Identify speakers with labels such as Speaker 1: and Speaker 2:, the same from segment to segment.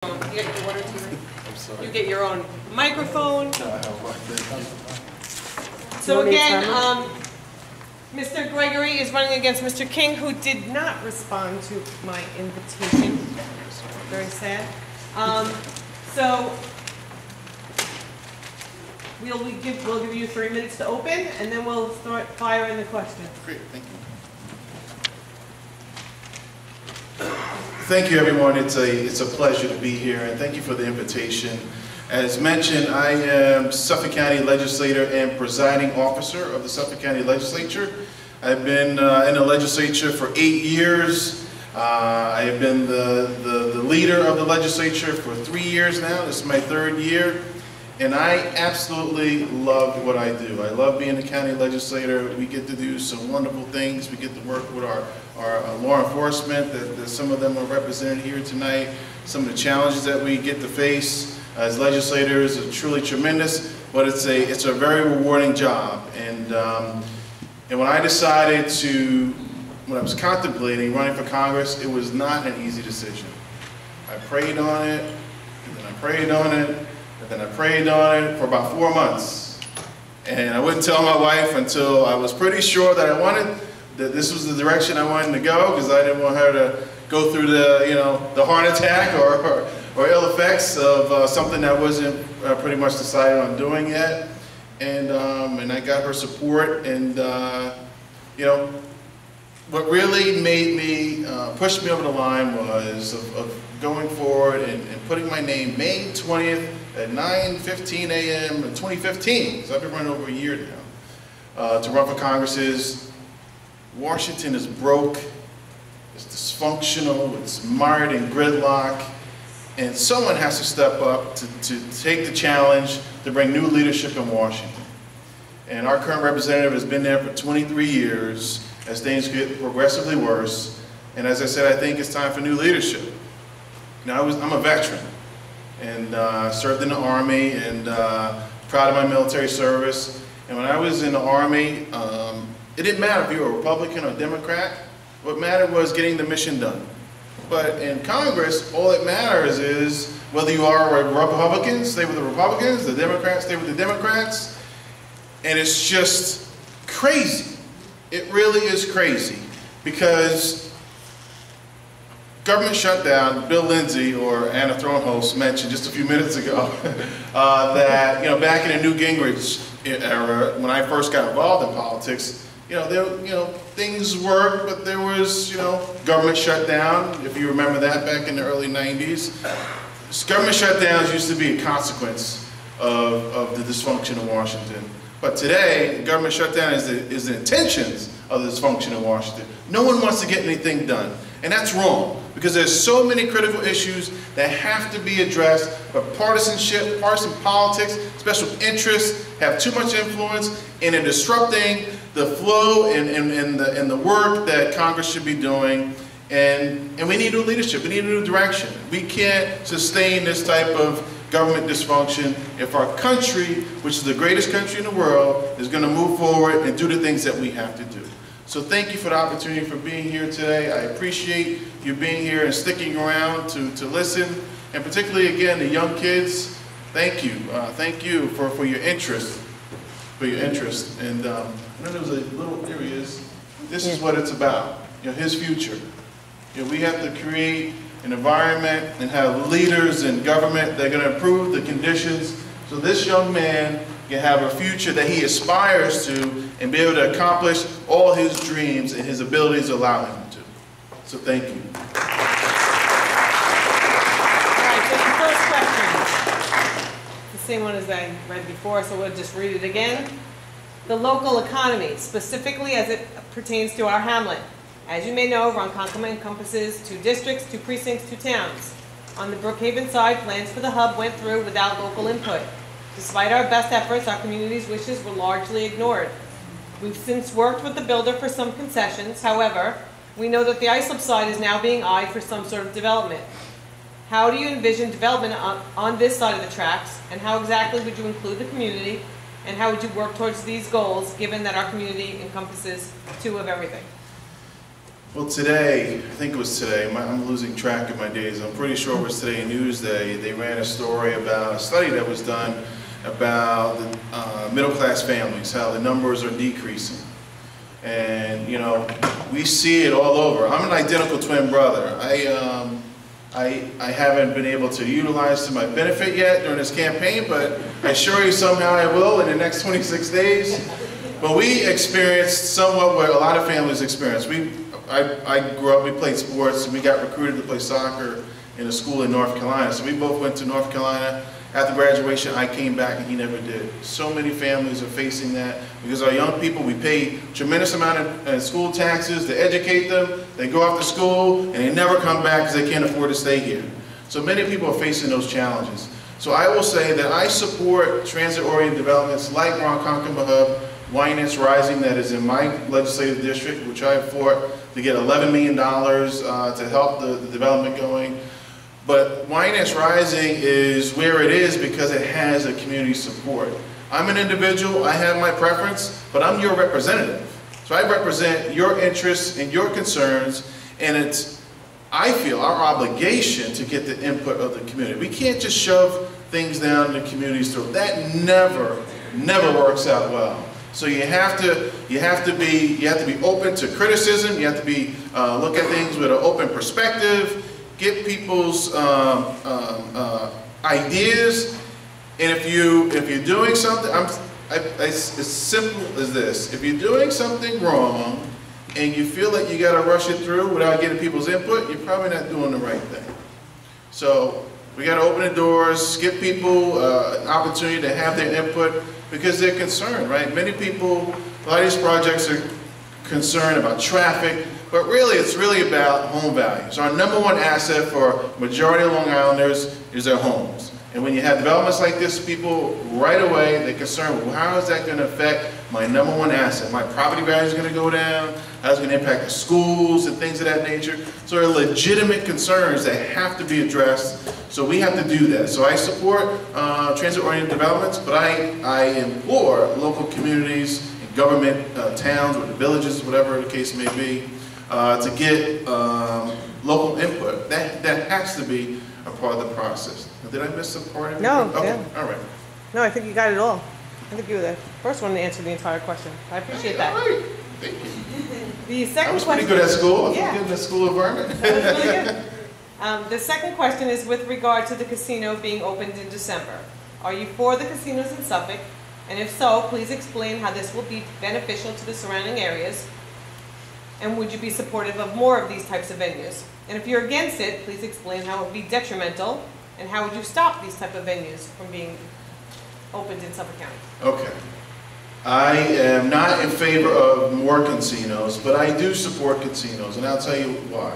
Speaker 1: You get your water too. You get your own microphone. So again, Mr. Gregory is running against Mr. King, who did not respond to my invitation. Very sad. So we'll give you 3 minutes to open, and then we'll start firing the questions.
Speaker 2: Great, thank you. Thank you, everyone. It's a pleasure to be here, and thank you for the invitation. As mentioned, I am Suffolk County Legislator and Presiding Officer of the Suffolk County Legislature. I've been in the legislature for 8 years. I have been the leader of the legislature for 3 years now. This is my 3rd year, and I absolutely love what I do. I love being a county legislator. We get to do some wonderful things. We get to work with our law enforcement, that some of them are represented here tonight. Some of the challenges that we get to face as legislators are truly tremendous, but it's a very rewarding job. And when I decided when I was contemplating running for Congress, it was not an easy decision. I prayed on it, and then I prayed on it, and then I prayed on it for about 4 months. And I wouldn't tell my wife until I was pretty sure that this was the direction I wanted to go, because I didn't want her to go through the heart attack or ill effects of something that wasn't pretty much decided on doing yet. And I got her support, and what really made me push me over the line was of going forward and putting my name May 20th at 9:15 a.m. in 2015. So I've been running over a year now to run for Congress. Washington is broke, it's dysfunctional, it's mired in gridlock, and someone has to step up to take the challenge to bring new leadership in Washington. And our current representative has been there for 23 years as things get progressively worse. And as I said, I think it's time for new leadership. Now, I'm a veteran, and served in the Army, and proud of my military service. And when I was in the Army, it didn't matter if you were a Republican or Democrat. What mattered was getting the mission done. But in Congress, all that matters is whether you are a Republican, stay with the Republicans, the Democrats, stay with the Democrats. And it's just crazy. It really is crazy, because government shutdown, Bill Lindsay or Anna Thronhost mentioned just a few minutes ago that back in the Newt Gingrich era, when I first got involved in politics, things worked, but there was government shutdown. If you remember that back in the early 90s, government shutdowns used to be a consequence of the dysfunction in Washington. But today, government shutdown is the intentions of the dysfunction in Washington. No one wants to get anything done, and that's wrong, because there's so many critical issues that have to be addressed, but partisanship, partisan politics, special interests have too much influence in disrupting the flow and the work that Congress should be doing. And we need new leadership, we need a new direction. We can't sustain this type of government dysfunction if our country, which is the greatest country in the world, is going to move forward and do the things that we have to do. So thank you for the opportunity for being here today. I appreciate you being here and sticking around to listen. And particularly, again, the young kids, thank you. Thank you for your interest. And I know there was a little, there he is. This is what it's about, his future. We have to create an environment and have leaders in government that are going to improve the conditions so this young man can have a future that he aspires to and be able to accomplish all his dreams and his abilities allow him to. So thank you.
Speaker 1: All right, so the first question, the same one as I read before, so we'll just read it again. The local economy, specifically as it pertains to our hamlet. As you may know, Ronkonkoma encompasses 2 districts, 2 precincts, 2 towns. On the Brookhaven side, plans for the hub went through without local input. Despite our best efforts, our community's wishes were largely ignored. We've since worked with the builder for some concessions. However, we know that the Islip side is now being eyed for some sort of development. How do you envision development on this side of the tracks, and how exactly would you include the community, and how would you work towards these goals, given that our community encompasses 2 of everything?
Speaker 2: Well, today, I think it was today, I'm losing track of my days. I'm pretty sure it was today Newsday. They ran a story about a study that was done about the middle-class families, how the numbers are decreasing. And, you know, we see it all over. I'm an identical twin brother. I haven't been able to utilize to my benefit yet during this campaign, but I assure you somehow I will in the next 26 days. But we experienced somewhat what a lot of families experience. I grew up, we played sports, and we got recruited to play soccer in a school in North Carolina. So we both went to North Carolina. After graduation, I came back and he never did. So many families are facing that because our young people, we pay tremendous amount of school taxes to educate them. They go off to school and they never come back because they can't afford to stay here. So many people are facing those challenges. So I will say that I support transit-oriented developments like Ronkonkoma Hub, Winans Rising, that is in my legislative district, which I fought to get $11 million to help the development going. But Winans Rising is where it is because it has a community support. I'm an individual, I have my preference, but I'm your representative. So I represent your interests and your concerns, and it's, I feel, our obligation to get the input of the community. We can't just shove things down the community's throat. That never works out well. So you have to be open to criticism. You have to be look at things with an open perspective. Get people's ideas, and if you're doing something, it's as simple as this: if you're doing something wrong and you feel that you got to rush it through without getting people's input, you're probably not doing the right thing. So we got to open the doors, give people an opportunity to have their input because they're concerned, right? Many people, a lot of these projects are concerned about traffic, but really it's really about home values. Our #1 asset for majority of Long Islanders is their homes. And when you have developments like this, people right away, they're concerned, well, how is that going to affect my #1 asset? My property value is going to go down, how is it going to impact the schools and things of that nature? So there are legitimate concerns that have to be addressed, so we have to do that. So I support transit-oriented developments, but I implore local communities, government, towns, or the villages, whatever the case may be, to get local input. That has to be a part of the process. Did I miss some part of it?
Speaker 1: No,
Speaker 2: okay.
Speaker 1: yeah.
Speaker 2: All right.
Speaker 1: No, I think you got it all. I think you were the first one to answer the entire question. I appreciate that.
Speaker 2: All right. Thank you.
Speaker 1: The second
Speaker 2: I was
Speaker 1: question.
Speaker 2: pretty good at school. I was
Speaker 1: Yeah.
Speaker 2: good in the school environment.
Speaker 1: That was really good. The second question is with regard to the casino being opened in December. Are you for the casinos in Suffolk? And if so, please explain how this will be beneficial to the surrounding areas. And would you be supportive of more of these types of venues? And if you're against it, please explain how it would be detrimental and how would you stop these type of venues from being opened in Suffolk County?
Speaker 2: Okay. I am not in favor of more casinos, but I do support casinos, and I'll tell you why.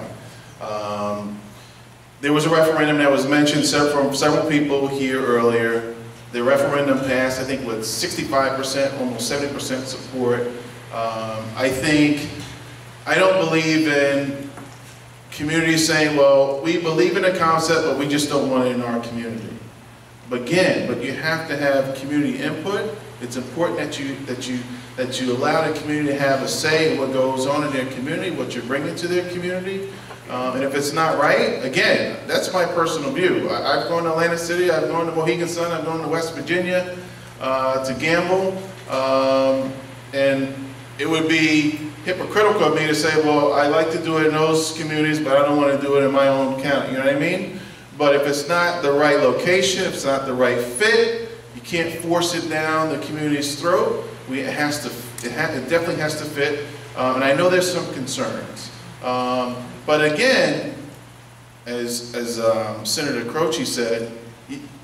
Speaker 2: There was a referendum that was mentioned from several people here earlier. The referendum passed, I think, with 65%, almost 70% support. I don't believe in communities saying, well, we believe in the concept, but we just don't want it in our community. But you have to have community input. It's important that you allow the community to have a say in what goes on in their community, what you're bringing to their community. And if it's not right, again, that's my personal view. I've gone to Atlantic City, I've gone to Mohegan Sun, I've gone to West Virginia to gamble, and it would be hypocritical of me to say, well, I like to do it in those communities, but I don't want to do it in my own county, you know what I mean? But if it's not the right location, if it's not the right fit, you can't force it down the community's throat. It definitely has to fit, and I know there's some concerns. But again, as Senator Croce said,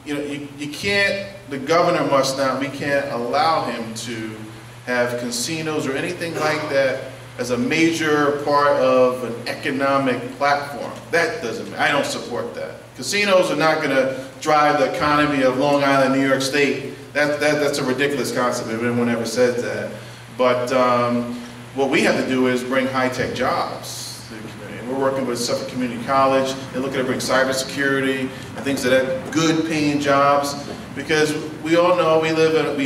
Speaker 2: you can't, the governor must not, we can't allow him to have casinos or anything like that as a major part of an economic platform. That doesn't, I don't support that. Casinos are not going to drive the economy of Long Island, New York State. That's a ridiculous concept if anyone ever says that. But what we have to do is bring high-tech jobs to the community. We're working with Suffolk Community College. They're looking to bring cybersecurity and things like that, good-paying jobs. Because we all know we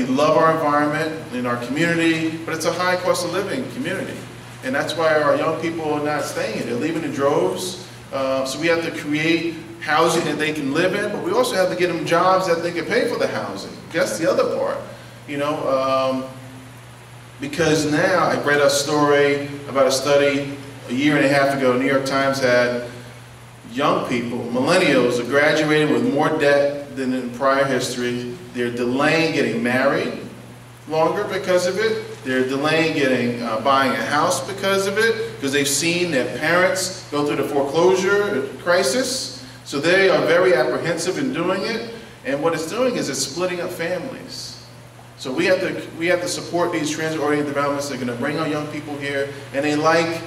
Speaker 2: love our environment in our community, but it's a high cost of living community. And that's why our young people are not staying. They're leaving in droves. So we have to create housing that they can live in, but we also have to get them jobs that they can pay for the housing. That's the other part, you know, because now I read a story about a study a year and a half ago. New York Times had young people, millennials, are graduating with more debt than in prior history. They're delaying getting married longer because of it. They're delaying buying a house because of it, because they've seen their parents go through the foreclosure crisis. So they are very apprehensive in doing it. And what it's doing is it's splitting up families. So we have to support these transit-oriented developments. They're going to bring our young people here, and they like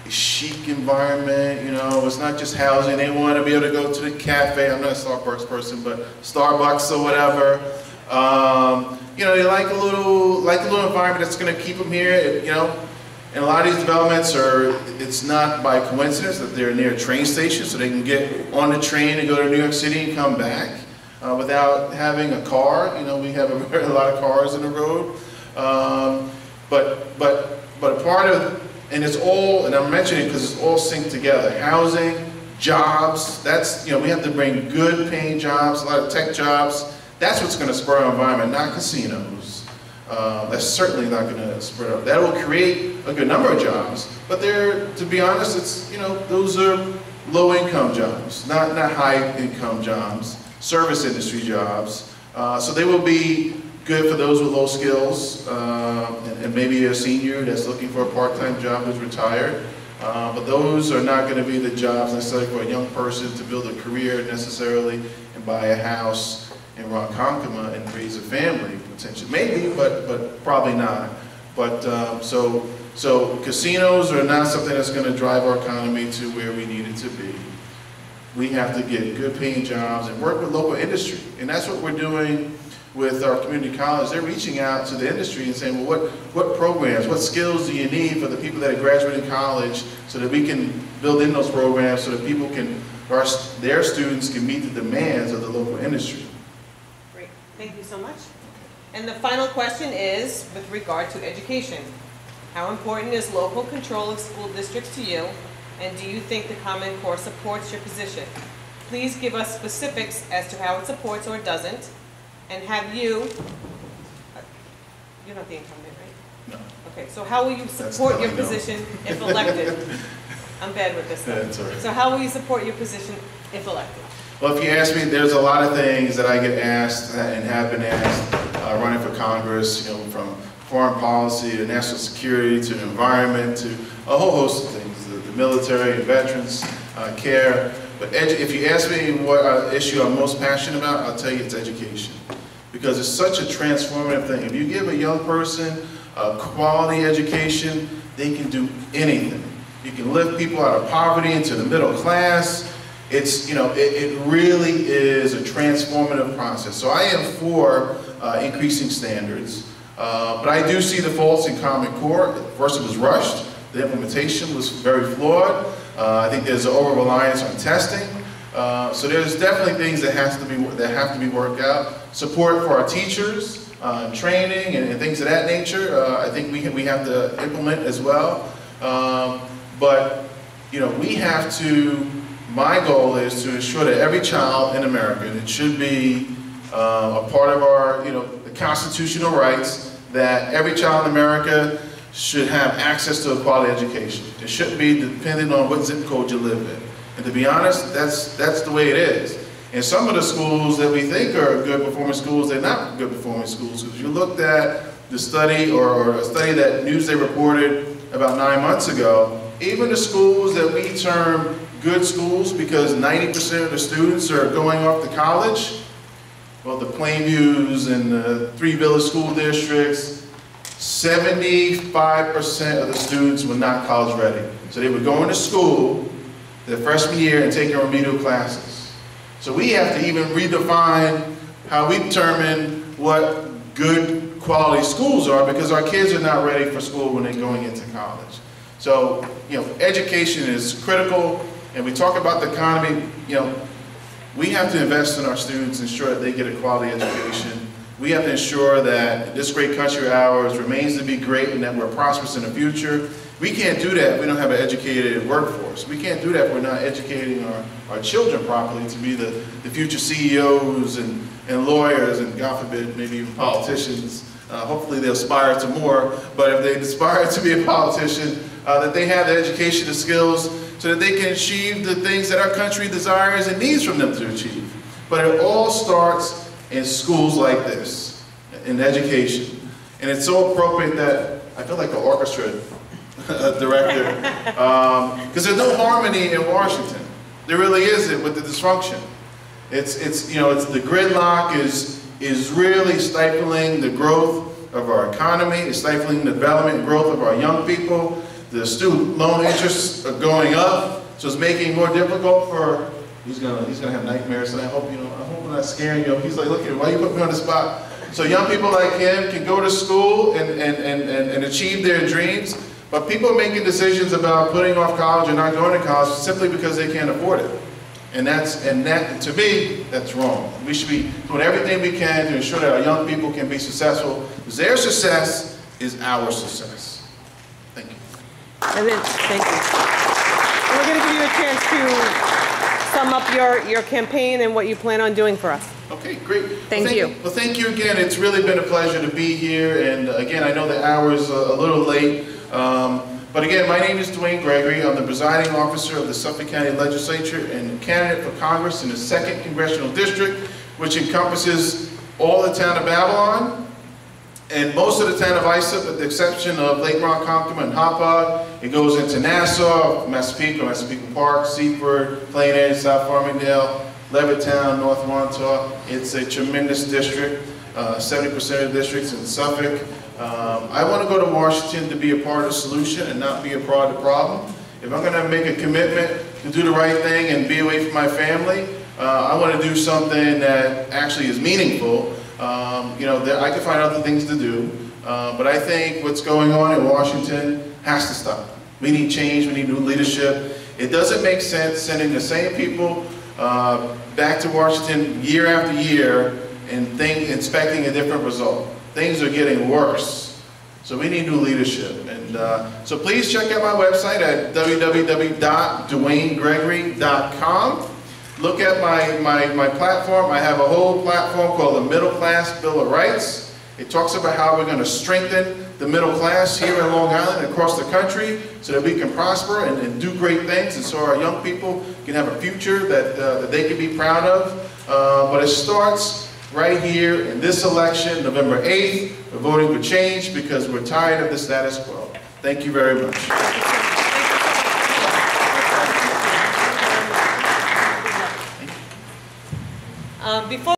Speaker 2: a chic environment. You know, it's not just housing. They want to be able to go to the cafe. I'm not a Starbucks person, but Starbucks or whatever. You know, they like a little environment that's going to keep them here. You know, and a lot of these developments it's not by coincidence that they're near train stations, so they can get on the train and go to New York City and come back without having a car. You know, we have a lot of cars in the road. But a part of, and it's all, and I'm mentioning it because it's all synced together. Housing, jobs, that's, you know, we have to bring good paying jobs, a lot of tech jobs. That's what's going to spur our environment, not casinos. That's certainly not going to spur up. That will create a good number of jobs, but to be honest, it's, you know, those are low-income jobs, not high-income jobs, service industry jobs. So they will be good for those with low skills, and maybe a senior that's looking for a part-time job who's retired. But those are not going to be the jobs necessarily for a young person to build a career necessarily and buy a house in Ronkonkoma and raise a family, potentially. Maybe, but probably not. But so casinos are not something that's going to drive our economy to where we need it to be. We have to get good paying jobs and work with local industry. And that's what we're doing with our community college. They're reaching out to the industry and saying, well, what programs, what skills do you need for the people that are graduating college so that we can build in those programs so that people can, their students can meet the demands of the local industry.
Speaker 1: Great, thank you so much. And the final question is with regard to education. How important is local control of school districts to you, and do you think the Common Core supports your position? Please give us specifics as to how it supports or doesn't, and have you, you're not the incumbent, right?
Speaker 2: No.
Speaker 1: Okay, so how will you support your position if elected? I'm bad with this stuff.
Speaker 2: That's all right.
Speaker 1: So how will you support your position if elected?
Speaker 2: Well, if you ask me, there's a lot of things that I get asked and have been asked running for Congress, you know, from foreign policy to national security to the environment to a whole host of things, the military, veterans, care. But if you ask me what issue I'm most passionate about, I'll tell you it's education. Because it's such a transformative thing. If you give a young person a quality education, they can do anything. You can lift people out of poverty into the middle class. It's, you know, it really is a transformative process. So I am for increasing standards. But I do see the faults in Common Core. First, it was rushed. The implementation was very flawed. I think there's an over-reliance on testing. So there's definitely things that have to be worked out. Support for our teachers, training, and things of that nature. I think we have to implement as well. But you know, we have to. My goal is to ensure that every child in America, and it should be a part of our, you know, the constitutional rights, that every child in America should have access to a quality education. It shouldn't be dependent on what zip code you live in. And to be honest, that's the way it is. And some of the schools that we think are good performing schools, they're not good performing schools. If you looked at the study or a study that Newsday reported about 9 months ago, even the schools that we term good schools because 90% of the students are going off to college, well, the Plainviews and the Three Village school districts, 75% of the students were not college ready. So they were going to school their freshman year and taking remedial classes. So we have to even redefine how we determine what good quality schools are because our kids are not ready for school when they're going into college. So, you know, education is critical, and we talk about the economy, you know, we have to invest in our students, ensure that they get a quality education. We have to ensure that this great country of ours remains to be great and that we're prosperous in the future. We can't do that if we don't have an educated workforce. We can't do that if we're not educating our children properly to be the future CEOs and lawyers and, God forbid, maybe even politicians. Hopefully they'll aspire to more, but if they aspire to be a politician, that they have the education, the skills, so that they can achieve the things that our country desires and needs from them to achieve. But it all starts in schools like this, in education. And it's so appropriate that I feel like an orchestra director, because there's no harmony in Washington. There really isn't with the dysfunction. It's the gridlock is really stifling the growth of our economy. It's stifling the development and growth of our young people. The student loan interests are going up, so it's making it more difficult for. He's gonna have nightmares, and I hope I'm not scaring you. He's like, look at why you put me on the spot. So young people like him can go to school and achieve their dreams, but people making decisions about putting off college or not going to college simply because they can't afford it. And that to me, that's wrong. We should be doing everything we can to ensure that our young people can be successful, because their success is our success. Thank you.
Speaker 1: Thank you. And we're going to give you a chance to sum up your campaign and what you plan on doing for us.
Speaker 2: Okay, great.
Speaker 1: Thank you.
Speaker 2: Well, thank you again. It's really been a pleasure to be here. And again, I know the hour is a little late. But again, my name is Dwayne Gregory. I'm the presiding officer of the Suffolk County Legislature and candidate for Congress in the 2nd Congressional District, which encompasses all the town of Babylon and most of the town of Islip, with the exception of Lake Ronkonkoma and Hauppauge. It goes into Nassau, Massapequa Park, Seaford, Plain Edge, South Farmingdale, Levittown, North Montauk. It's a tremendous district. 70% of the districts in Suffolk. I want to go to Washington to be a part of the solution and not be a part of the problem. If I'm going to make a commitment to do the right thing and be away from my family, I want to do something that actually is meaningful. I can find other things to do, but I think what's going on in Washington has to stop. We need change, we need new leadership. It doesn't make sense sending the same people back to Washington year after year and expecting a different result. Things are getting worse. So we need new leadership. And so please check out my website at www.dwaynegregory.com. Look at my platform. I have a whole platform called the Middle Class Bill of Rights. It talks about how we're going to strengthen the middle class here in Long Island and across the country so that we can prosper and do great things, and so our young people can have a future that they can be proud of. But it starts right here in this election, November 8th. We're voting for change because we're tired of the status quo. Thank you very much.
Speaker 1: Before